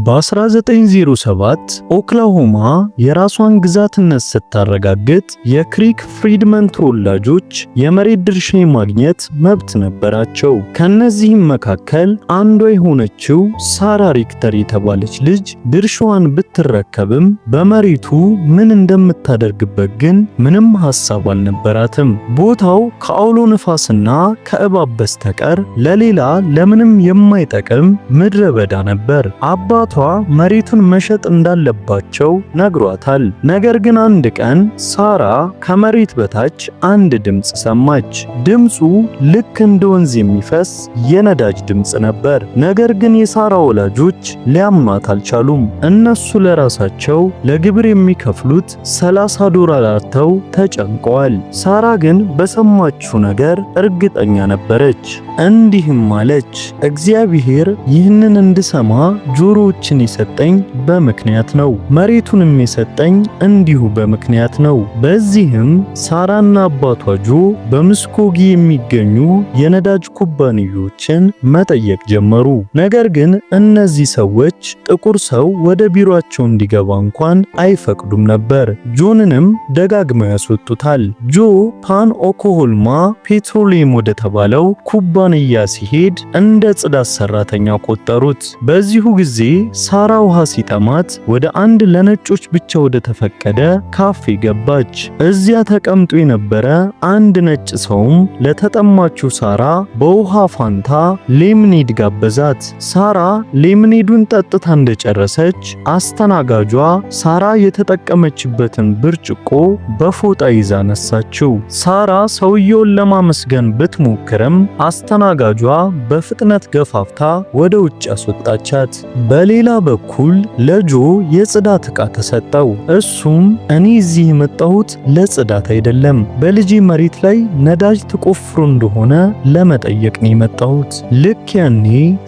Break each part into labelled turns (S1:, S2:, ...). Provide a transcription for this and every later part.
S1: በ1907 ኦክላሆማ የራሷን ግዛትነት ስታረጋግጥ የክሪክ ፍሪድመን ተወላጆች የመሬት ድርሻ የማግኘት መብት ነበራቸው። ከነዚህም መካከል አንዷ የሆነችው ሳራ ሪክተር የተባለች ልጅ ድርሻዋን ብትረከብም በመሬቱ ምን እንደምታደርግበት ግን ምንም ሐሳብ አልነበራትም። ቦታው ከአውሎ ነፋስና ከእባብ በስተቀር ለሌላ ለምንም የማይጠቅም ምድረ በዳ ነበር። አባቷ መሬቱን መሸጥ እንዳለባቸው ነግሯታል። ነገር ግን አንድ ቀን ሳራ ከመሬት በታች አንድ ድምፅ ሰማች። ድምፁ ልክ እንደ ወንዝ የሚፈስ የነዳጅ ድምፅ ነበር። ነገር ግን የሳራ ወላጆች ሊያምኗት አልቻሉም። እነሱ ለራሳቸው ለግብር የሚከፍሉት $30 አጥተው ተጨንቀዋል። ሳራ ግን በሰማችው ነገር እርግጠኛ ነበረች። እንዲህም አለች፣ እግዚአብሔር ይህንን እንድሰማ ጆሮዎችን የሰጠኝ በምክንያት ነው፣ መሬቱንም የሰጠኝ እንዲሁ በምክንያት ነው። በዚህም ሳራና አባቷ ጆ በምስኮጊ የሚገኙ የነዳጅ ኩባንያዎችን መጠየቅ ጀመሩ። ነገር ግን እነዚህ ሰዎች ጥቁር ሰው ወደ ቢሮአቸው እንዲገባ እንኳን አይፈቅዱም ነበር። ጆንንም ደጋግመው ያስወጡታል። ጆ ፓን ኦክላሆማ ፔትሮሊየም ወደ ተባለው ኩባንያ ሲሄድ እንደ ጽዳት ሰራተኛ ቆጠሩት። በዚሁ ጊዜ ሳራ ውሃ ሲጠማት ወደ አንድ ለነጮች ብቻ ወደ ተፈቀደ ካፌ ገባች። እዚያ ተቀምጦ የነበረ አንድ ነጭ ሰውም ለተጠማችው ሳራ በውሃ ፋንታ ሌምኔድ ጋበዛት። ሳራ ሌምኔዱን ጠጥታ እንደጨረሰች አስተናጋጇ ሳራ የተጠቀመችበትን ብርጭቆ በፎጣ ይዛ ነሳችው። ሳራ ሰውየውን ለማመስገን ብትሞክርም አስተናጋጇ በፍጥነት ገፋፍታ ወደ ውጭ አስወጣቻት። በሌላ በኩል ለጆ የጽዳት ዕቃ ተሰጠው። እሱም እኔ እዚህ የመጣሁት ለጽዳት አይደለም፣ በልጄ መሬት ላይ ነዳጅ ተቆፍሮ እንደሆነ ለመጠየቅ ነው የመጣሁት። ልክ ያኔ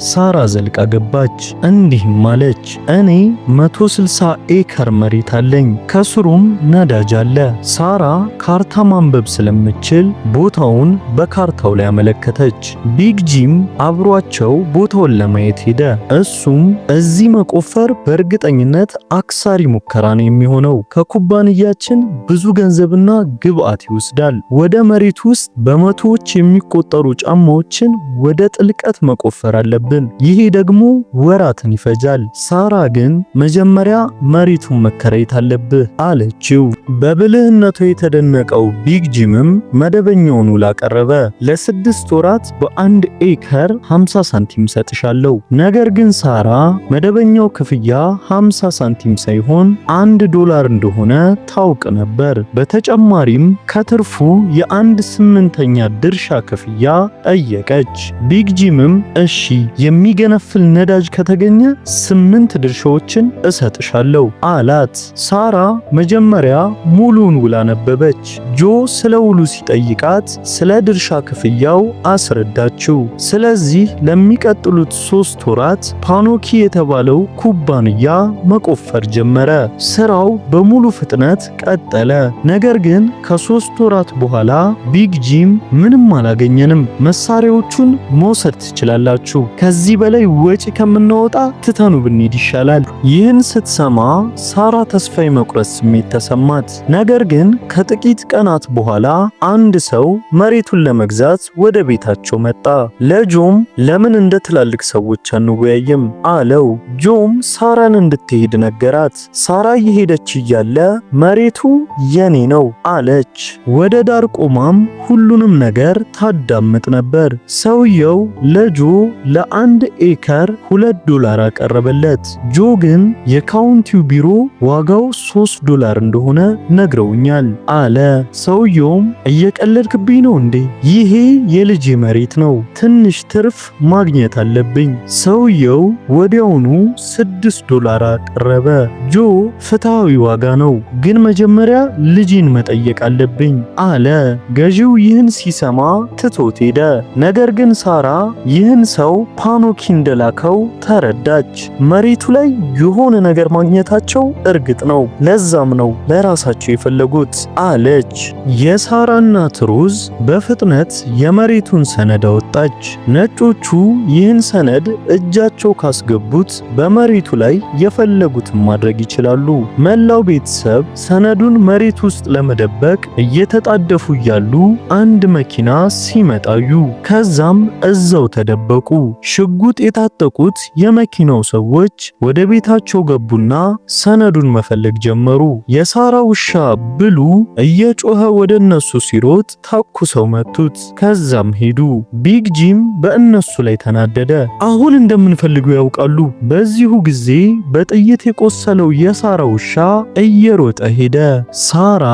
S1: ሳራ ዘልቃ ገባች። እንዲህም አለች፣ እኔ 160 ኤከር መሬት አለኝ፣ ከስሩም ነዳጅ አለ። ሳራ ካርታ ማንበብ ስለምችል ቦታውን በካርታው ላይ አመለከተች። ቢግ ጂም አብሯቸው ቦታውን ለማየት ሄደ። እሱም እዚህ መቆፈር በእርግጠኝነት አክሳሪ ሙከራ ነው የሚሆነው፣ ከኩባንያችን ብዙ ገንዘብና ግብአት ይወስዳል። ወደ መሬት ውስጥ በመቶዎች የሚቆጠሩ ጫማዎችን ወደ ጥልቀት መቆፈር አለብን፣ ይሄ ደግሞ ወራትን ይፈጃል። ሳራ ግን መጀመሪያ መሬቱን መከራየት አለብህ አለችው። በብልህነቱ የተደነቀው ቢግ ጂምም መደበኛውን ውል አቀረበ። ለ6 ወራት በአንድ ኤከር 50 ሳንቲም ሰጥሻለሁ። ነገር ግን ሳራ መደበኛው ክፍያ 50 ሳንቲም ሳይሆን $1 እንደሆነ ታውቅ ነበር። በተጨማሪም ከትርፉ የ1/8 ድርሻ ክፍያ ጠየቀች። ቢግ ጂምም እሺ የሚገነፍል ነዳጅ ከተገኘ 8 ድርሻዎችን እሰጥሻለሁ አላት። ሳራ መጀመሪያ ሙሉውን ውል አነበበች። ጆ ስለ ውሉ ሲጠይቃት ስለ ድርሻ ክፍያው አስረዳችው። ስለዚህ ለሚቀጥሉት 3 ወራት ፓኖኪ የተባለው ኩባንያ መቆፈር ጀመረ። ስራው በሙሉ ፍጥነት ቀጠለ። ነገር ግን ከ3 ወራት በኋላ ቢግ ጂም ምንም አላገኘንም፣ መሳሪያዎቹን መውሰድ ትችላላችሁ፣ ከዚህ በላይ ወጪ ከምናወጣ ትተኑ ብንሄድ ይሻላል። ይህን ስትሰማ ሳራ ተስፋ የመቁረጥ ስሜት ተሰማት። ነገር ግን ከጥቂት ቀናት በኋላ አንድ ሰው መሬቱን ለመግዛት ወደ ቤታቸው መጣ። ለጆም ለምን እንደ ትላልቅ ሰዎች አንወያይም አለው። ጆም ሳራን እንድትሄድ ነገራት። ሳራ እየሄደች እያለ መሬቱ የኔ ነው አለች። ወደ ዳር ቆማም ሁሉንም ነገር ታዳምጥ ነበር። ሰውየው ለጆ ለ1 ኤከር $2 አቀረበለት። ጆ ግን የካውንቲው ቢሮ ዋጋው $3 እንደሆነ ነግረውኛል አለ። ሰውየውም እየቀለድክብኝ ነው እንዴ? ይሄ የልጄ መሬት ነው፣ ትንሽ ትርፍ ማግኘት አለብኝ። ሰውየው ወዲያውኑ $6 አቀረበ። ጆ ፍትሃዊ ዋጋ ነው፣ ግን መጀመሪያ ልጄን መጠየቅ አለብኝ አለ። ገዢው ይህን ሲሰማ ትቶት ሄደ። ነገር ግን ሳራ ይህን ሰው ፓኖኪ እንደላከው ተረዳች። መሬቱ ላይ የሆነ ነገር ማግኘታቸው እርግጥ ነው፣ ለዛም ነው ለራሳቸው የፈለጉት አለች። የሳራ እናት ሩዝ በፍጥነት የመሬቱን ሰነድ አወጣች። ወጣች። ነጮቹ ይህን ሰነድ እጃቸው ካስገቡት በመሬቱ ላይ የፈለጉትን ማድረግ ይችላሉ። መላው ቤተሰብ ሰነዱን መሬት ውስጥ ለመደበቅ እየተጣደፉ እያሉ አንድ መኪና ሲመጣዩ፣ ከዛም እዛው ተደበቁ። ሽጉጥ የታጠቁት የመኪናው ሰዎች ወደ ቤታቸው ገቡና ሰነዱን መፈለግ ጀመሩ። የሳራ ውሻ ብሉ እየጮኸ ወደ እነሱ ሲሮጥ ተኩሰው መቱት። ከዛም ሄዱ። ቢግ ጂም በእነሱ ላይ ተናደደ። አሁን እንደምንፈልገው ያውቃሉ። በዚሁ ጊዜ በጥይት የቆሰለው የሳራ ውሻ እየሮጠ ሄደ። ሳራ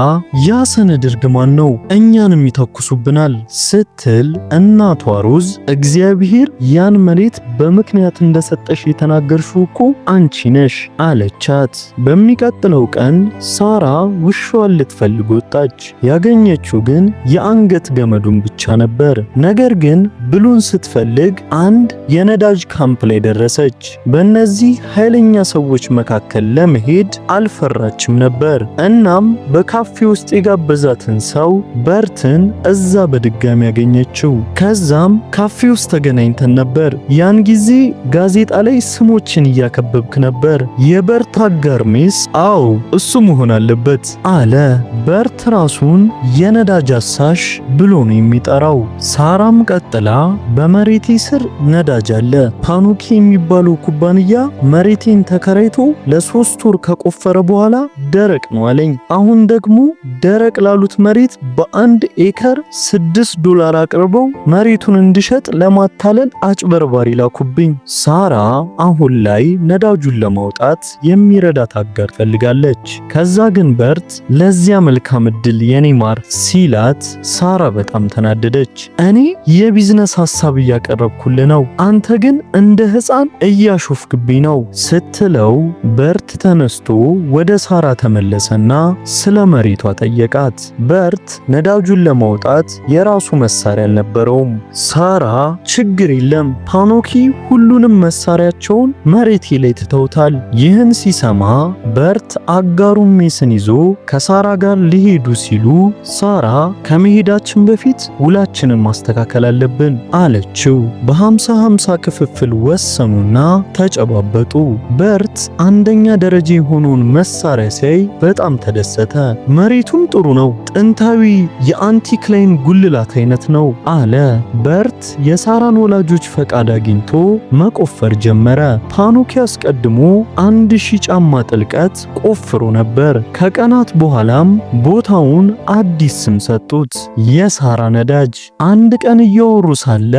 S1: ያ ሰነድ እርግማን ነው፣ እኛንም ይተኩሱብናል ስትል እናቷ ሮዝ እግዚአብሔር ያን መሬት በምክንያት እንደሰጠሽ የተናገርሽው እኮ አንቺ ነሽ አለቻት። በሚቀጥለው ቀን ሳራ ውሻዋን ልትፈልግ ወጣች። ያገኘችው ግን የአንገት ገመዱን ብቻ ነበር። ነገር ግን ብሉን ስትፈልግ አንድ የነዳጅ ካምፕ ላይ ደረሰች። በእነዚህ ኃይለኛ ሰዎች መካከል ለመሄድ አልፈራችም ነበር። እናም በካፌ ውስጥ የጋበዛትን ሰው በርትን እዛ በድጋሚ ያገኘችው። ከዛም ካፌ ውስጥ ተገናኝተን ነበር። ያን ጊዜ ጋዜጣ ላይ ስሞችን እያከበብክ ነበር። የበርት አጋር ሜስ? አዎ እሱ መሆን አለበት አለ። በርት ራሱን የነዳጅ አሳሽ ብሎ ነው የሚጠራው። ሳራም ቀጥላ በመሬቴ ስር ነዳጅ አለ። ፓኑኪ የሚባለው ኩባንያ መሬቴን ተከራይቶ ለ3 ወር ከቆፈረ በኋላ ደረቅ ነው አለኝ። አሁን ደግሞ ደረቅ ላሉት መሬት በ1 ኤከር $6 አቅርበው መሬቱን እንድሸጥ ለማታለል አጭበርባሪ ላኩብኝ። ሳራ አሁን ላይ ነዳጁን ለማውጣት የሚረዳት አጋር ፈልጋለች። ከዛ ግን በርት ለዚያ መልካም እድል የኔ ማር ሲላት ሳራ በጣም ተናደደች። እኔ የቢዝነስ ሐሳብ እያቀረብኩልህ ነው፣ አንተ ግን እንደ ሕፃን እያሾፍክብኝ ነው ስትለው በርት ተነስቶ ወደ ሳራ ተመለሰና ስለ መሬቷ ጠየቃት። በርት ነዳጁን ለማውጣት የራሱ መሳሪያ አልነበረውም። ሳራ ችግር የለም ፓኖኪ ሁሉንም መሳሪያቸውን መሬቴ ላይ ትተውታል። ይህን ሲሰማ በርት አጋሩን ሜስን ይዞ ከሳራ ጋር ሊሄዱ ሲሉ ሳራ ከመሄዳችን በፊት ውላችንን ማስተካከል አለብን አለችው። በ50-50 ክፍፍል ወሰኑና ተጨባበጡ። በርት አንደኛ ደረጃ የሆነውን መሳሪያ ሲያይ በጣም ተደሰተ። መሬቱም ጥሩ ነው፣ ጥንታዊ የአንቲክላይን ጉልላት አይነት ነው አለ። በርት የሳራን ወላጆች ፈቃድ አግኝቶ መቆፈር ጀመረ። ፓኖኪ አስቀድሞ 1000 ጫማ ጥልቀት ቆፍሮ ነበር። ከቀናት በኋላም ቦታውን አዲስ ስም ሰጡት፣ የሳራ ነዳጅ። አንድ ቀን እያወሩ ሳለ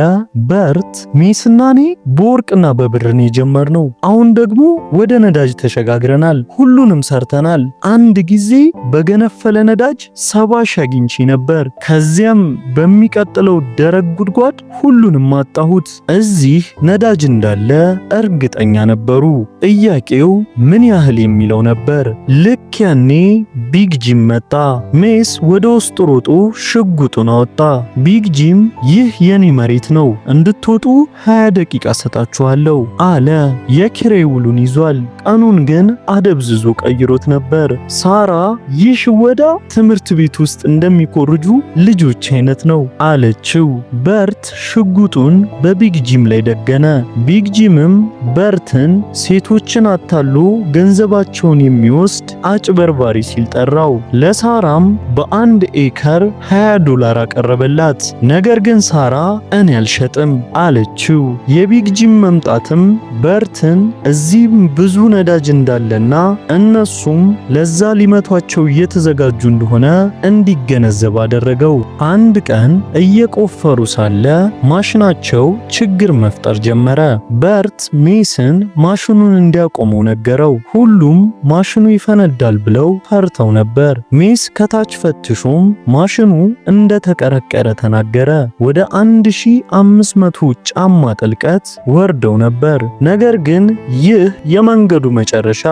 S1: በርት ሜስና እኔ በወርቅና በብርን የጀመርነው አሁን ደግሞ ወደ ነዳጅ ተሸጋግረናል፣ ሁሉንም ሰርተናል። አንድ ጊዜ በገነፈለ ነዳጅ 70 ሺህ አግኝቼ ነበር። ከዚያም በሚቀጥለው ደረቅ ጉድጓድ ሁሉንም አጣሁት። እዚህ ነዳጅ እንዳለ እርግጠኛ ነበሩ። ጥያቄው ምን ያህል የሚለው ነበር። ልክ ያኔ ቢግ ጂም መጣ። ሜስ ወደ ውስጥ ሮጦ ሽጉጡን አወጣ። ቢግ ጂም ይህ የኔ መሬት ነው፣ እንድትወጡ 20 ደቂቃ ሰጣችኋለሁ አለ። የኪራይ ውሉን ይዟል። ቀኑን ግን አደብዝዞ ቀይሮት ነበር። ሳራ ይህ ሽወዳ ትምህርት ቤት ውስጥ እንደሚኮርጁ ልጆች አይነት ነው አለችው። በርት ሽጉጡን በቢግ ጂም ላይ ደገነ። ቢግ ጂምም በርትን ሴቶችን አታሎ ገንዘባቸውን የሚወስድ አጭበርባሪ ሲል ጠራው። ለሳራም በ1 ኤከር $20 አቀረበላት። ነገር ግን ሳራ እኔ አልሸጥም አለችው። የቢግ ጂም መምጣትም በርትን እዚህም ብዙ ነዳጅ እንዳለና እነሱም ለዛ ሊመቷቸው እየተዘጋጁ እንደሆነ እንዲገነዘብ አደረገው። አንድ ቀን እየቆፈሩ ሳለ ማሽናቸው ችግር መፍጠር ጀመረ። በርት ሜስን ማሽኑን እንዲያቆመው ነገረው። ሁሉም ማሽኑ ይፈነዳል ብለው ፈርተው ነበር። ሜስ ከታች ፈትሾም ማሽኑ እንደተቀረቀረ ተናገረ። ወደ 1500 ጫማ ጥልቀት ወርደው ነበር። ነገር ግን ይህ የመንገዱ መጨረሻ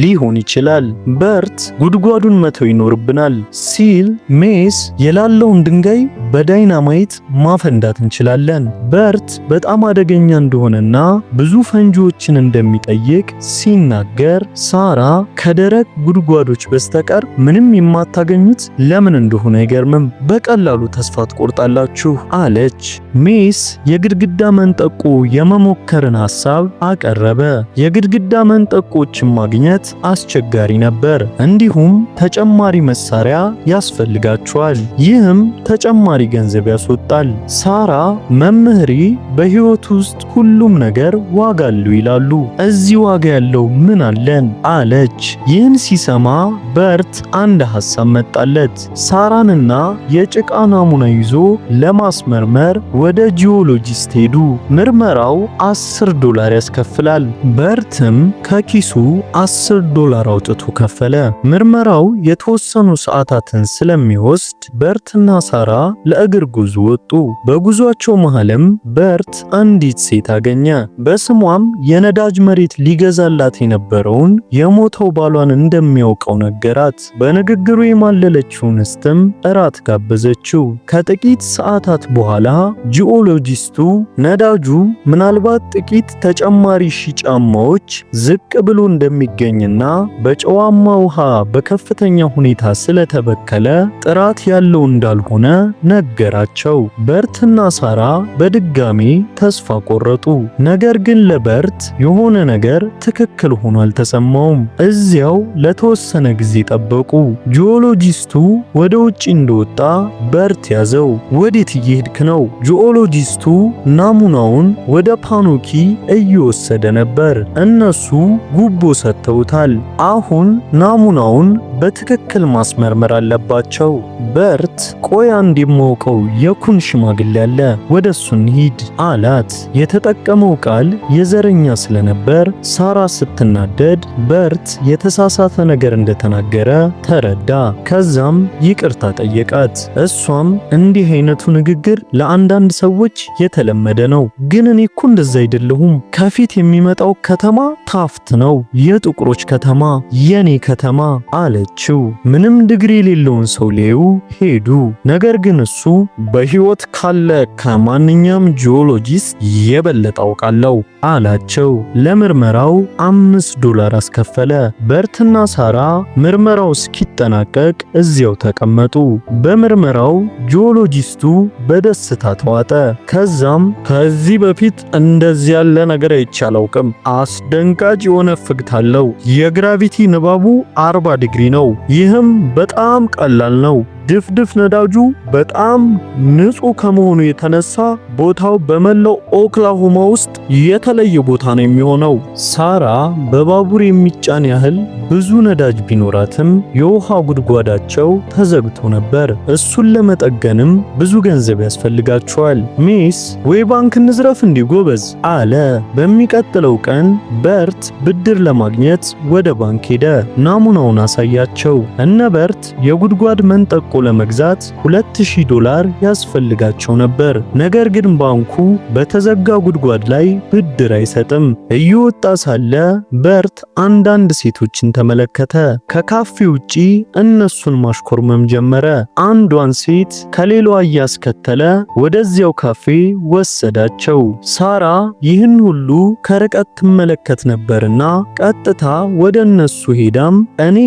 S1: ሊሆን ይችላል፣ በርት ጉድጓዱን መተው ይኖርብናል ሲል ሜስ የላለውን ድንጋይ በዳይናማይት ማፈንዳት እንችላለን። በርት በጣም አደገኛ እንደሆነና ብዙ ፈንጂዎችን እንደሚጠይቅ ሲናገር ሳራ ከደረቅ ጉድጓዶች በስተቀር ምንም የማታገኙት ለምን እንደሆነ አይገርምም፣ በቀላሉ ተስፋ ትቆርጣላችሁ አለች። ሜስ የግድግዳ መንጠቆ የመሞከርን ሐሳብ አቀረበ። የግድግዳ መንጠቆችን ማግኘት አስቸጋሪ ነበር፣ እንዲሁም ተጨማሪ መሳሪያ ያስፈልጋቸዋል። ይህም ተጨማሪ ገንዘብ ያስወጣል። ሳራ መምህሬ በሕይወት ውስጥ ሁሉም ነገር ዋጋ አለው ይላሉ። እዚህ ዋጋ ያለው ምን አለን አለች። ይህን ሲሰማ በርት አንድ ሐሳብ መጣለት። ሳራንና የጭቃ ናሙና ይዞ ለማስመርመር ወደ ጂኦሎጂስት ሄዱ። ምርመራው $10 ያስከፍላል። በርትም ከኪሱ $10 አውጥቶ ከፈለ። ምርመራው የተወሰኑ ሰዓታትን ስለሚወስድ በርትና ሳራ ለእግር ጉዞ ወጡ። በጉዟቸው መሃልም በርት አንዲት ሴት አገኘ። በስሟም የነዳጅ መሬት ሊገዛላት የነበረውን የሞተው ባሏን እንደሚያውቀው ነገራት። በንግግሩ የማለለችው እንስትም እራት ጋበዘችው። ከጥቂት ሰዓታት በኋላ ጂኦሎጂስቱ ነዳጁ ምናልባት ጥቂት ተጨማሪ ሺህ ጫማዎች ዝቅ ብሎ እንደሚገኝና በጨዋማ ውሃ በከፍተኛ ሁኔታ ስለተበከለ ጥራት ያለው እንዳልሆነ ነገራቸው። በርትና ሳራ በድጋሚ ተስፋ ቆረጡ። ነገር ግን ለበርት የሆነ ነገር ትክክል ሆኖ አልተሰማውም። እዚያው ለተወሰነ ጊዜ ጠበቁ። ጂኦሎጂስቱ ወደ ውጪ እንደወጣ በርት ያዘው። ወዴት እየሄድክ ነው? ጂኦሎጂስቱ ናሙናውን ወደ ፓኖኪ እየወሰደ ነበር። እነሱ ጉቦ ሰጥተውታል። አሁን ናሙናውን በትክክል ማስመርመር አለባቸው። በርት ቆይ አንድ የማውቀው የኩን ሽማግሌ አለ፣ ወደሱ እንሂድ አላት። የተጠቀመው ቃል የዘረኛ ስለነበር ሳራ ስትናደድ በርት የተሳሳተ ነገር እንደተናገረ ተረዳ። ከዛም ይቅርታ ጠየቃት። እሷም እንዲህ አይነቱ ንግግር ለአንዳንድ ሰዎች የተለመደ ነው፣ ግን እኔ እኮ እንደዛ አይደለሁም። ከፊት የሚመጣው ከተማ ታፍት ነው፣ የጥቁሮች ከተማ፣ የኔ ከተማ አለችው። ምንም ዲግሪ የሌለውን ሰው ሊያዩ ሄዱ። ነገር ግን እሱ በህይወት ካለ ከማንኛውም ጂኦሎጂስት የበለጠ አውቃለሁ አላቸው። ለምርመራው $5 አስከፈለ። በርትና ሳራ ምርመራው እስኪጠናቀቅ እዚያው ተቀመጡ። በምርመራው ጂኦሎጂስቱ በደስታ ተዋጠ። ከዛም ከዚህ በፊት እንደዚህ ያለ ነገር አይቼ አላውቅም፣ አስደንጋጭ የሆነ ፍግት አለው። የግራቪቲ ንባቡ 40 ዲግሪ ነው። ይህም በጣም ቀላል ነው። ድፍድፍ ነዳጁ በጣም ንጹህ ከመሆኑ የተነሳ ቦታው በመላው ኦክላሆማ ውስጥ የተለየ ቦታ ነው የሚሆነው። ሳራ በባቡር የሚጫን ያህል ብዙ ነዳጅ ቢኖራትም የውሃ ጉድጓዳቸው ተዘግቶ ነበር። እሱን ለመጠገንም ብዙ ገንዘብ ያስፈልጋቸዋል። ሚስ ወይ ባንክ እንዝረፍ እንዲህ ጎበዝ አለ። በሚቀጥለው ቀን በርት ብድር ለማግኘት ወደ ባንክ ሄደ። ናሙናውን አሳያቸው። እነ በርት የጉድጓድ መንጠቆ ለመግዛት $2000 ያስፈልጋቸው ነበር። ነገር ግን ባንኩ በተዘጋ ጉድጓድ ላይ ብድር አይሰጥም። እየወጣ ሳለ በርት አንዳንድ ሴቶችን ተመለከተ። ከካፌ ውጪ እነሱን ማሽኮርመም ጀመረ። አንዷን ሴት ከሌላዋ እያስከተለ ወደዚያው ካፌ ወሰዳቸው። ሳራ ይህን ሁሉ ከርቀት ትመለከት ነበርና ቀጥታ ወደ እነሱ ሄዳም እኔ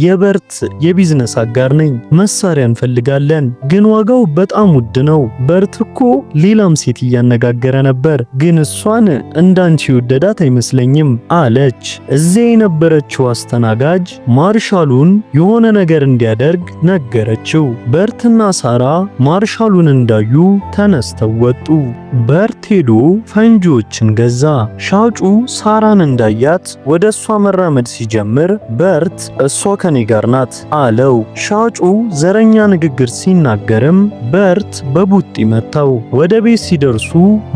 S1: የበርት የቢዝነስ አጋር ነኝ፣ መሳሪያ እንፈልጋለን፣ ግን ዋጋው በጣም ውድ ነው። በርት እኮ ሌላም ሴት እያነጋገረ ነበር፣ ግን እሷን እንዳንቺ ወደዳት አይመስለኝም አለች። እዚያ የነበረችው አስተናጋጅ ማርሻሉን የሆነ ነገር እንዲያደርግ ነገረችው። በርትና ሳራ ማርሻሉን እንዳዩ ተነስተው ወጡ። በርት ሄዶ ፈንጂዎችን ገዛ። ሻጩ ሳራን እንዳያት ወደ እሷ መራመድ ሲጀምር በርት እሷ ከኔ ጋር ናት አለው። ሻጩ ዘረኛ ንግግር ሲናገርም በርት በቡጢ መታው። ወደ ቤት ሲደርሱ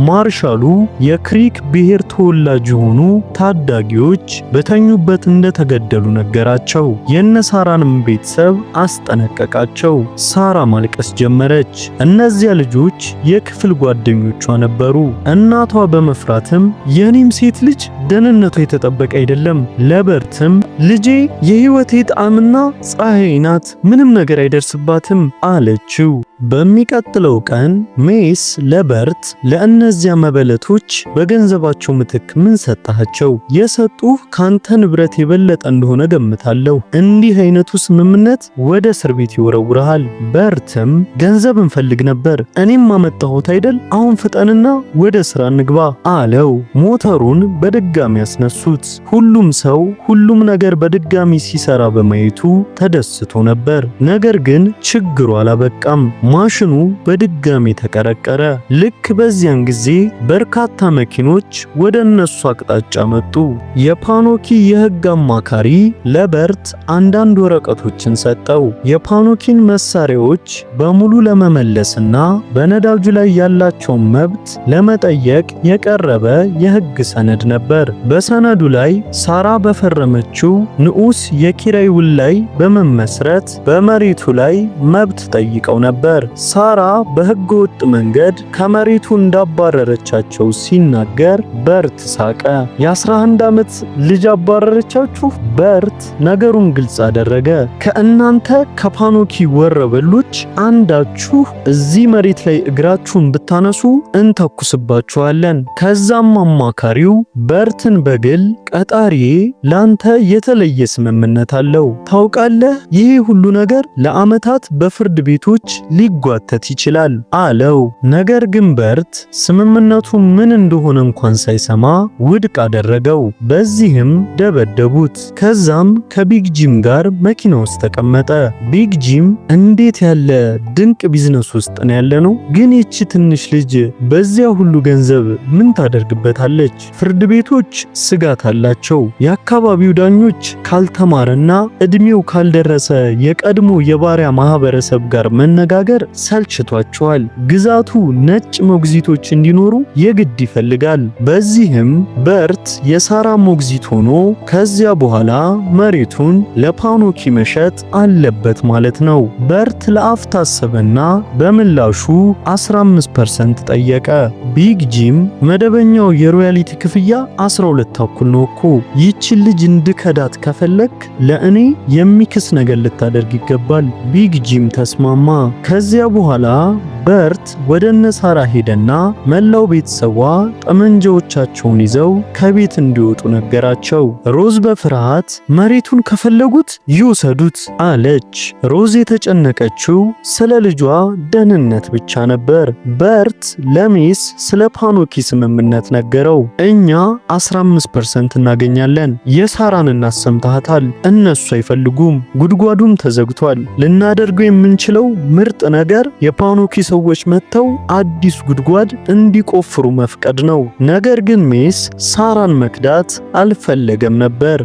S1: ማርሻሉ የክሪክ ብሔር ተወላጅ የሆኑ ታዳጊዎች በተኙበት እንደተገደሉ ነገራቸው። የነሳራንም ቤተሰብ አስጠነቀቃቸው። ሳራ ማልቀስ ጀመረች። እነዚያ ልጆች የክፍል ጓደኞቿ ነበሩ። እናቷ በመፍራትም የኔም ሴት ልጅ ደህንነቷ የተጠበቀ አይደለም፣ ለበርትም ልጄ የህይወቴ ጣዕምና ፀሐይ ናት፣ ምንም ነገር አይደርስባትም አለችው። በሚቀጥለው ቀን ሜስ ለበርት ለእነዚያ መበለቶች በገንዘባቸው ምትክ ምን ሰጣቸው? የሰጡህ ካንተ ንብረት የበለጠ እንደሆነ ገምታለሁ። እንዲህ አይነቱ ስምምነት ወደ እስር ቤት ይወረውረሃል። በርትም ገንዘብ እንፈልግ ነበር፣ እኔም አመጣሁት አይደል? አሁን ፍጠንና ወደ ስራ እንግባ አለው። ሞተሩን በድጋሚ ያስነሱት። ሁሉም ሰው ሁሉም ነገር በድጋሚ ሲሰራ በማየቱ ተደስቶ ነበር። ነገር ግን ችግሩ አላበቃም። ማሽኑ በድጋሚ ተቀረቀረ። ልክ በዚያን ጊዜ በርካታ መኪኖች ወደ እነሱ አቅጣጫ መጡ። የፓኖኪ የህግ አማካሪ ለበርት አንዳንድ ወረቀቶችን ሰጠው። የፓኖኪን መሳሪያዎች በሙሉ ለመመለስና በነዳጁ ላይ ያላቸውን መብት ለመጠየቅ የቀረበ የህግ ሰነድ ነበር። በሰነዱ ላይ ሳራ በፈረመችው ንዑስ የኪራይ ውል ላይ በመመስረት በመሬቱ ላይ መብት ጠይቀው ነበር። ሳራ በህገ ወጥ መንገድ ከመሬቱ እንዳባረረቻቸው ሲናገር በርት ሳቀ። የ11 ዓመት ልጅ አባረረቻችሁ? በርት ነገሩን ግልጽ አደረገ። ከእናንተ ከፓኖኪ ወረበሎች አንዳችሁ እዚህ መሬት ላይ እግራችሁን ብታነሱ እንተኩስባችኋለን። ከዛም አማካሪው በርትን በግል ቀጣሪዬ ላንተ የተለየ ስምምነት አለው። ታውቃለህ፣ ይህ ሁሉ ነገር ለዓመታት በፍርድ ቤቶች ሊጓተት ይችላል አለው። ነገር ግን በርት ስምምነቱ ምን እንደሆነ እንኳን ሳይሰማ ውድቅ አደረገው። በዚህም ደበደቡት። ከዛም ከቢግ ጂም ጋር መኪና ውስጥ ተቀመጠ። ቢግ ጂም እንዴት ያለ ድንቅ ቢዝነስ ውስጥ ነው ያለነው፣ ግን ይቺ ትንሽ ልጅ በዚያ ሁሉ ገንዘብ ምን ታደርግበታለች? ፍርድ ቤቶች ስጋት አላቸው። የአካባቢው ዳኞች ካልተማረና እድሜው ካልደረሰ የቀድሞ የባሪያ ማህበረሰብ ጋር መነጋገር ሰልችቷቸዋል። ግዛቱ ነጭ ሞግዚቶች እንዲኖሩ የግድ ይፈልጋል። በዚህም በርት የሳራ ሞግዚት ሆኖ ከዚያ በኋላ መሬቱን ለፓኖኪ መሸጥ አለበት ማለት ነው። በርት ለአፍ ታሰበና በምላሹ 15% ጠየቀ። ቢግ ጂም መደበኛው የሮያሊቲ ክፍያ 12 ተኩል ነው እኮ። ይህችን ልጅ እንድከዳት ከፈለክ ለእኔ የሚክስ ነገር ልታደርግ ይገባል። ቢግ ጂም ተስማማ። ከዚያ በኋላ በርት ወደ ነሳራ ሄደና መላው ቤተሰቧ ጠመንጃዎቻቸውን ይዘው ከቤት እንዲወጡ ነገራቸው። ሮዝ በፍርሃት መሬቱን ከፈለጉት ይውሰዱት አለች። ሮዝ የተጨነቀችው ስለ ልጇ ደህንነት ብቻ ነበር። በርት ለሜስ ስለ ፓኖኪ ስምምነት ነገረው። እኛ 15% እናገኛለን። የሳራን እናሰምታታል። እነሱ አይፈልጉም። ጉድጓዱም ተዘግቷል። ልናደርገው የምንችለው ምርጥ ነገር የፓኖኪ ሰዎች መጥተው አዲስ ጉድጓድ እንዲቆፍሩ መፍቀድ ነው። ነገር ግን ሜስ ሳራን መክዳት አልፈለገም ነበር።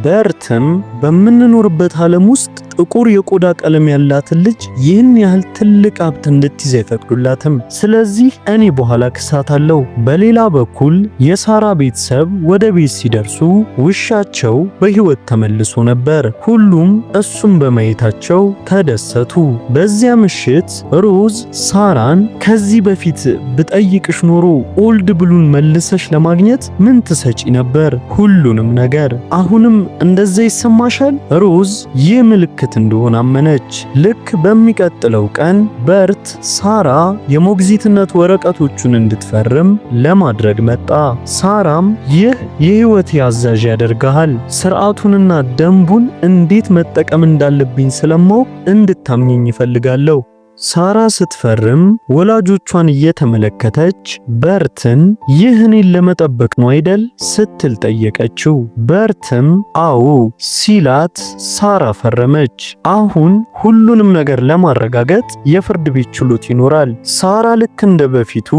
S1: በርትም በምንኖርበት ዓለም ውስጥ ጥቁር የቆዳ ቀለም ያላትን ልጅ ይህን ያህል ትልቅ ሀብት እንድትይዝ አይፈቅዱላትም። ስለዚህ እኔ በኋላ ክሳታለሁ። በሌላ በኩል የሳራ ቤተሰብ ወደ ቤት ሲደርሱ ውሻቸው በህይወት ተመልሶ ነበር። ሁሉም እሱም በማየታቸው ተደሰቱ። በዚያ ምሽት ሮዝ ሳራን ከዚህ በፊት ብጠይቅሽ ኖሮ ኦልድ ብሉን መልሰሽ ለማግኘት ምን ትሰጪ ነበር? ሁሉንም ነገር። አሁንም እንደዛ ይሰማሻል? ሮዝ ይህ ምልክት እንደሆነ አመነች። ልክ በሚቀጥለው ቀን በርት ሳራ የሞግዚትነት ወረቀቶቹን እንድትፈርም ለማድረግ መጣ። ሳራም ይህ የህይወት አዛዥ ያደርጋል፣ ስርዓቱንና ደንቡን እንዴት መጠቀም እንዳለብኝ ስለማውቅ እንድታምኘኝ ይፈልጋለሁ። ሳራ ስትፈርም ወላጆቿን እየተመለከተች በርትን ይህ እኔን ለመጠበቅ ነው አይደል ስትል ጠየቀችው። በርትም አዎ ሲላት ሳራ ፈረመች። አሁን ሁሉንም ነገር ለማረጋገጥ የፍርድ ቤት ችሎት ይኖራል። ሳራ ልክ እንደ በፊቱ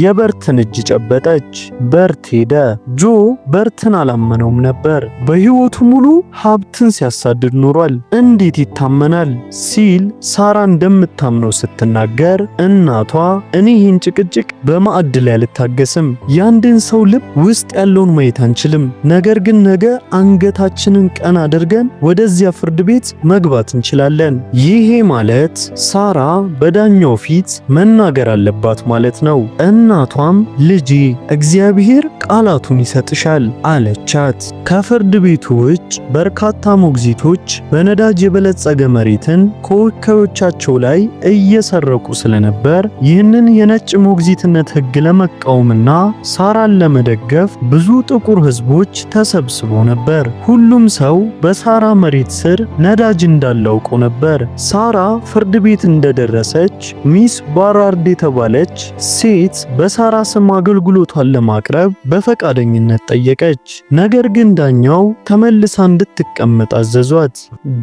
S1: የበርትን እጅ ጨበጠች። በርት ሄደ። ጆ በርትን አላመነውም ነበር። በህይወቱ ሙሉ ሀብትን ሲያሳድድ ኖሯል። እንዴት ይታመናል ሲል ሳራ እንደምታምነው ስትናገር እናቷ እኔ ይህን ጭቅጭቅ በማዕድ ላይ አልታገስም። የአንድን ሰው ልብ ውስጥ ያለውን ማየት አንችልም። ነገር ግን ነገ አንገታችንን ቀና አድርገን ወደዚያ ፍርድ ቤት መግባት እንችላለን። ይሄ ማለት ሳራ በዳኛው ፊት መናገር አለባት ማለት ነው። እናቷም ልጄ እግዚአብሔር ቃላቱን ይሰጥሻል አለቻት። ከፍርድ ቤቱ ውጭ በርካታ ሞግዚቶች በነዳጅ የበለጸገ መሬትን ከወካዮቻቸው ላይ እየሰረቁ ስለነበር ይህንን የነጭ ሞግዚትነት ሕግ ለመቃወምና ሳራን ለመደገፍ ብዙ ጥቁር ሕዝቦች ተሰብስበው ነበር። ሁሉም ሰው በሳራ መሬት ስር ነዳጅ እንዳለ አውቆ ነበር። ሳራ ፍርድ ቤት እንደደረሰች ሚስ ባራርድ የተባለች ሴት በሳራ ስም አገልግሎቷን ለማቅረብ በፈቃደኝነት ጠየቀች። ነገር ግን ዳኛው ተመልሳ እንድትቀመጥ አዘዟት።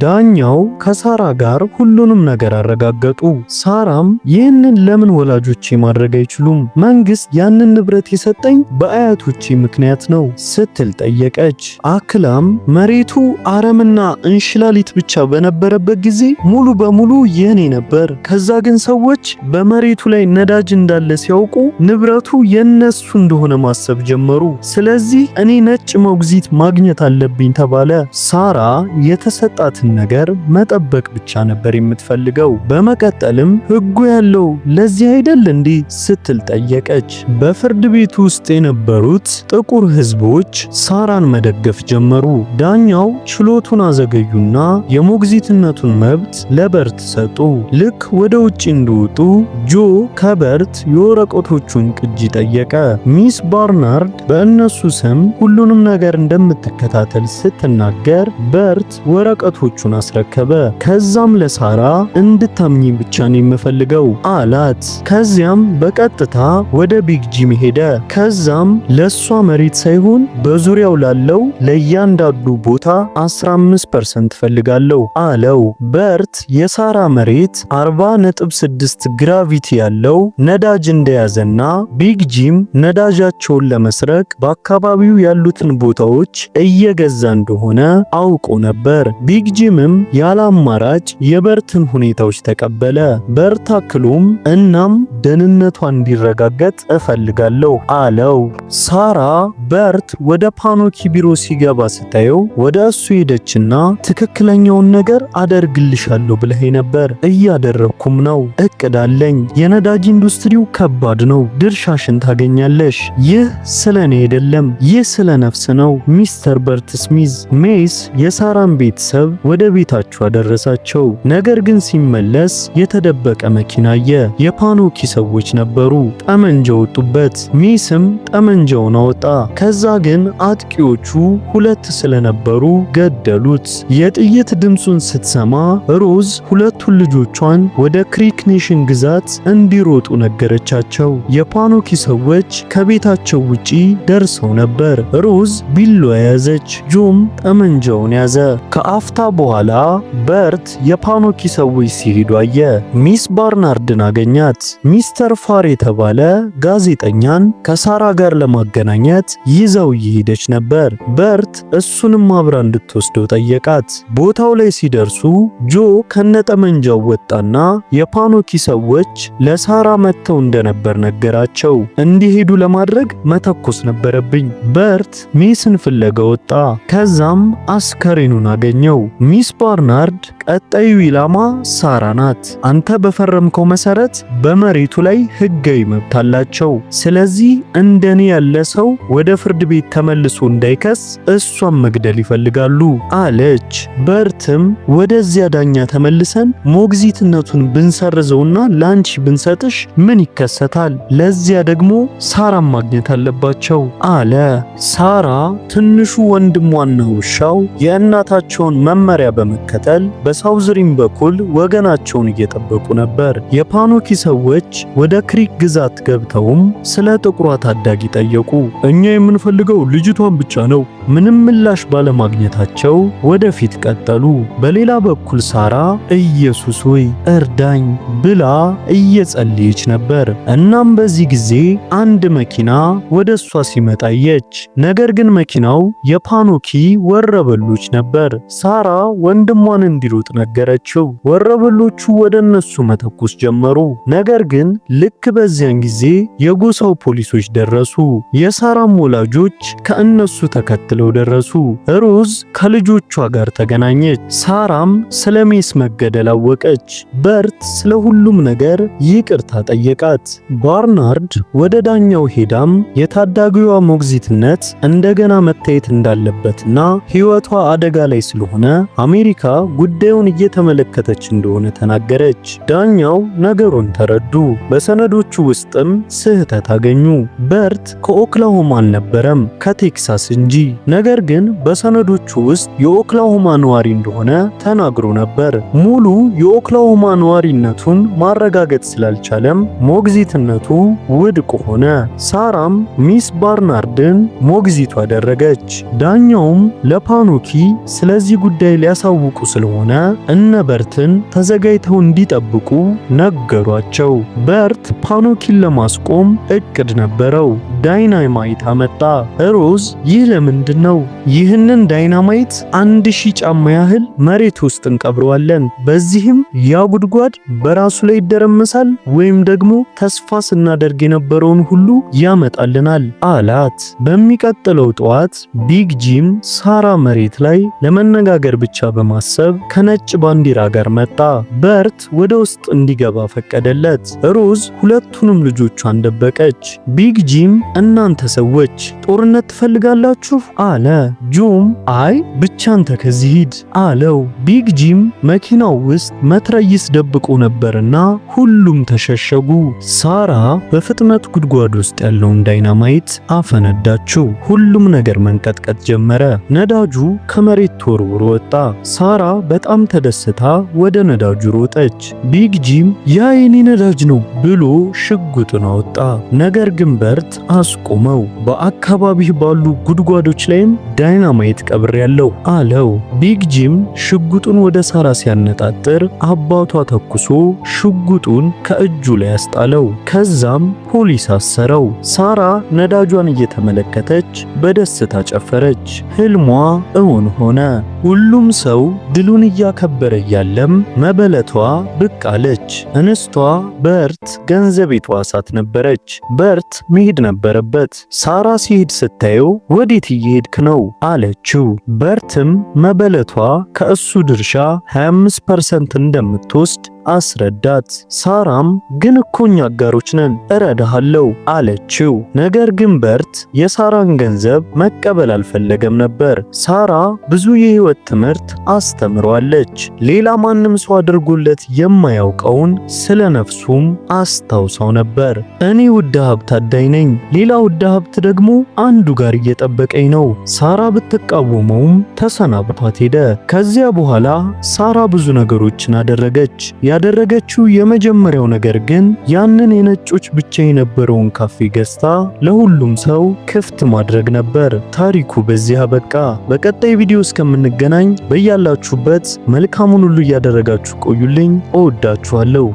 S1: ዳኛው ከሳራ ጋር ሁሉንም ነገር አረጋገጡ። ሳራም ይህንን ለምን ወላጆቼ ማድረግ አይችሉም? መንግስት ያንን ንብረት የሰጠኝ በአያቶቼ ምክንያት ነው ስትል ጠየቀች። አክላም መሬቱ አረምና እንሽላሊት ብቻ በነበረበት ጊዜ ሙሉ በሙሉ የኔ ነበር። ከዛ ግን ሰዎች በመሬቱ ላይ ነዳጅ እንዳለ ሲያውቁ ንብረቱ የነሱ እንደሆነ ማሰብ ጀመሩ። ስለዚህ እኔ ነጭ ሞግዚት ማግኘት አለብኝ ተባለ። ሳራ የተሰጣትን ነገር መጠበቅ ብቻ ነበር የምትፈልገው። በመቀጠልም ሕጉ ያለው ለዚህ አይደል እንዴ ስትል ጠየቀች። በፍርድ ቤቱ ውስጥ የነበሩት ጥቁር ሕዝቦች ሳራን መደገፍ ጀመሩ። ዳኛው ችሎቱን አዘገዩና የሞግዚትነቱን መብት ለበርት ሰጡ። ልክ ወደ ውጪ እንዲወጡ ጆ ከበርት የወረቀቶቹን ቅጂ ጠየቀ። ሚስ ባርናርድ በእነሱ ስም ሁሉንም ነገር እንደምትከታተል ስትናገር በርት ወረቀቶቹን አስረከበ። ከዛም ለሳራ እንድታምኚ ብቻ ነው የምፈልገው አላት። ከዚያም በቀጥታ ወደ ቢግ ጂም ሄደ። ከዛም ለሷ መሬት ሳይሆን በዙሪያው ላለው ለእያንዳንዱ ቦታ 15% ፈልጋለሁ አለው። በርት የሳራ መሬት 40.6 ግራቪቲ ያለው ነዳጅ እንደያዘና ቢግ ጂም ነዳጃቸውን ለመስረቅ በአካባቢው ያሉትን ቦታዎች እየገዛ እንደሆነ አውቆ ነበር። ቢግ ጂምም ያለ አማራጭ የበርትን ሁኔታዎች ተቀበለ። በርት አክሎም እናም ደህንነቷ እንዲረጋገጥ እፈልጋለሁ አለው። ሳራ በርት ወደ ፓኖኪ ቢሮ ሲገባ ስታየው ወደ እሱ ሄደችና ትክክለኛውን ነገር አደርግልሻለሁ ብለህ ነበር። እያደረኩም ነው። እቅዳለኝ። የነዳጅ ኢንዱስትሪው ከባድ ነው። ድርሻሽን ታገኛለሽ። ይህ ስለኔ አይደለም፣ ይህ ስለ ነፍስ ነው። ሚስተር በርት ስሚዝ ሜስ የሳራን ቤተሰብ ወደ ቤታቸው አደረሳቸው። ነገር ግን ሲመለስ የተደበቀ መኪና አየ። የፓኖኪ ሰዎች ነበሩ። ጠመንጃ ወጡበት። ሜስም ጠመንጃውን አወጣ። ከዛ ግን አጥቂዎቹ ሁለት ስለነበሩ ገደሉት። የጥይት ድምፁን ስትሰማ ሮዝ ሁለቱን ልጆቿን ወደ ክሪክ ኔሽን ግዛት እንዲሮጡ ነገረቻቸው። የፓኖኪ ሰዎች ከቤታቸው ውጪ ደርሰው ነበር። ሮዝ ቢሎ ያዘች፣ ጆም ጠመንጃውን ያዘ። ከአፍታ በኋላ በርት የፓኖኪ ሰዎች ሲሄዱ አየ። ሚስ ባርናርድን አገኛት። ሚስተር ፋር የተባለ ጋዜጠኛን ከሳራ ጋር ለማገናኘት ይዘው እየሄደች ነበር። በርት እሱንም አብራ እንድትወስደው ጠየቃት። ቦታው ላይ ሲደርሱ ጆ ከነጠመንጃው ወጣና የፓኖኪ ሰዎች ለሳራ መጥተው እንደነበር ነገራቸው። እንዲሄዱ ለማድረግ መተኮስ ነበረብኝ። በርት ሚስን ፍለጋ ወጣ። ከዛም አስከሬኑን አገኘው። ሚስ ባርናርድ ቀጣዩ ኢላማ ሳራ ናት። አንተ በፈረምከው መሰረት በመሬቱ ላይ ሕጋዊ መብት አላቸው። ስለዚህ እንደኔ ያለ ሰው ወደ ፍርድ ቤት ተመልሶ እንዳይከስ እሷን መግደል ይፈልጋሉ አለች። በርትም ወደዚያ ዳኛ ተመልሰን ሞግዚትነቱን ብንሰርዘውና ላንቺ ብንሰጥሽ ምን ይከሰታል? ለዚያ ደግሞ ሳራን ማግኘት አለባቸው አለ። ሳራ ትንሹ ወንድሟና ውሻው የእናታቸውን መመሪያ በመከተል በሳውዝሪም በኩል ወገናቸውን እየጠበቁ ነበር። የፓኖኪ ሰዎች ወደ ክሪክ ግዛት ገብተውም ስለ ጥቁሯ ታዳጊ ጠየቁ። እኛ የምንፈልገው ልጅቷን ብቻ ነው። ምንም ምላሽ ባለማግኘታቸው ወደፊት ቀጠሉ። በሌላ በኩል ሳራ ኢየሱስ ሆይ እርዳኝ ብላ እየጸለየች ነበር። እናም በዚህ ጊዜ አንድ መኪና ወደ እሷ ሲመጣ አየች። ነገር ግን መኪናው የፓኖኪ ወረበሎች ነበር። ሳራ ወንድሟን እንዲሮጥ ነገረችው። ወረበሎቹ ወደ እነሱ መተኮስ ጀመሩ። ነገር ግን ልክ በዚያን ጊዜ የጎሳው ፖሊሶች ደረሱ። የሳራም ወላጆች ከእነሱ ተከትለው ደረሱ። ሮዝ ከልጆቿ ጋር ተገናኘች። ሳራም ስለ ሜስ መገደል አወቀች። በርት ስለ ሁሉም ነገር ይቅርታ ጠየቃት። ባርናርድ ወደ ዳኛው ሄዳም የታዳጊዋ ሞግዚትነት እንደገና መታየት እንዳለበትና ሕይወቷ አደጋ ላይ ስለሆነ አሜሪካ ጉዳዩን እየተመለከተች እንደሆነ ተናገረች። ጠየቀች። ዳኛው ነገሩን ተረዱ። በሰነዶቹ ውስጥም ስህተት አገኙ። በርት ከኦክላሆማ አልነበረም ከቴክሳስ እንጂ። ነገር ግን በሰነዶቹ ውስጥ የኦክላሆማ ነዋሪ እንደሆነ ተናግሮ ነበር። ሙሉ የኦክላሆማ ነዋሪነቱን ማረጋገጥ ስላልቻለም ሞግዚትነቱ ውድቅ ሆነ። ሳራም ሚስ ባርናርድን ሞግዚቱ አደረገች። ዳኛውም ለፓኖኪ ስለዚህ ጉዳይ ሊያሳውቁ ስለሆነ እነ በርትን ተዘጋጅተው እንዲጠብቁ ነገሯቸው። በርት ፓኖኪን ለማስቆም እቅድ ነበረው። ዳይናማይት አመጣ። ሮዝ ይህ ለምንድን ነው? ይህንን ዳይናማይት 1000 ጫማ ያህል መሬት ውስጥ እንቀብረዋለን። በዚህም ያ ጉድጓድ በራሱ ላይ ይደረመሳል ወይም ደግሞ ተስፋ ስናደርግ የነበረውን ሁሉ ያመጣልናል አላት። በሚቀጥለው ጠዋት ቢግ ጂም ሳራ መሬት ላይ ለመነጋገር ብቻ በማሰብ ከነጭ ባንዲራ ጋር መጣ። በርት ወደ ውስጥ እንዲገባ ፈቀደለት። ሮዝ ሁለቱንም ልጆቿን ደበቀች። ቢግ ጂም እናንተ ሰዎች ጦርነት ትፈልጋላችሁ አለ። ጁም አይ ብቻ አንተ ከዚህ ሂድ አለው። ቢግ ጂም መኪናው ውስጥ መትረይስ ደብቆ ነበርና ሁሉም ተሸሸጉ። ሳራ በፍጥነት ጉድጓድ ውስጥ ያለውን ዳይናማይት አፈነዳችው። ሁሉም ነገር መንቀጥቀጥ ጀመረ። ነዳጁ ከመሬት ተወርውሮ ወጣ። ሳራ በጣም ተደስታ ወደ ነዳጁ ሮጠች። ቢግ ጂም ያ የኔ ነዳጅ ነው ብሎ ሽጉጡን አወጣ። ነገር ግን በርት አስቆመው። በአካባቢህ ባሉ ጉድጓዶች ላይም ዳይናማይት ቀብር ያለው አለው። ቢግ ጂም ሽጉጡን ወደ ሳራ ሲያነጣጥር አባቷ ተኩሶ ሽጉጡን ከእጁ ላይ አስጣለው። ከዛም ፖሊስ አሰረው። ሳራ ነዳጇን እየተመለከተች በደስታ ጨፈረች። ህልሟ እውን ሆነ። ሁሉም ሰው ድሉን እያከበረ እያለም መበለቷ ብቅ አለች። እንስቷ በርት ገንዘብ የተዋሳት ነበረች። በርት መሄድ ነበረበት። ሳራ ሲሄድ ስታየው ወዴት እየሄድክ ነው አለችው። በርትም መበለቷ ከእሱ ድርሻ 25% እንደምትወስድ አስረዳት። ሳራም ግን እኮ እኛ አጋሮች ነን እረዳሃለሁ አለችው። ነገር ግን በርት የሳራን ገንዘብ መቀበል አልፈለገም ነበር። ሳራ ብዙ የህይወት ትምህርት አስተምሯለች። ሌላ ማንም ሰው አድርጎለት የማያውቀውን ስለ ነፍሱም አስታውሰው ነበር። እኔ ውድ ሀብት አዳኝ ነኝ፣ ሌላ ውድ ሀብት ደግሞ አንዱ ጋር እየጠበቀኝ ነው። ሳራ ብትቃወመውም ተሰናብቷት ሄደ። ከዚያ በኋላ ሳራ ብዙ ነገሮችን አደረገች። ያደረገችው የመጀመሪያው ነገር ግን ያንን የነጮች ብቻ የነበረውን ካፌ ገዝታ ለሁሉም ሰው ክፍት ማድረግ ነበር። ታሪኩ በዚህ አበቃ። በቀጣይ ቪዲዮ እስከምንገናኝ በያላችሁበት መልካሙን ሁሉ እያደረጋችሁ ቆዩልኝ። እወዳችኋለሁ።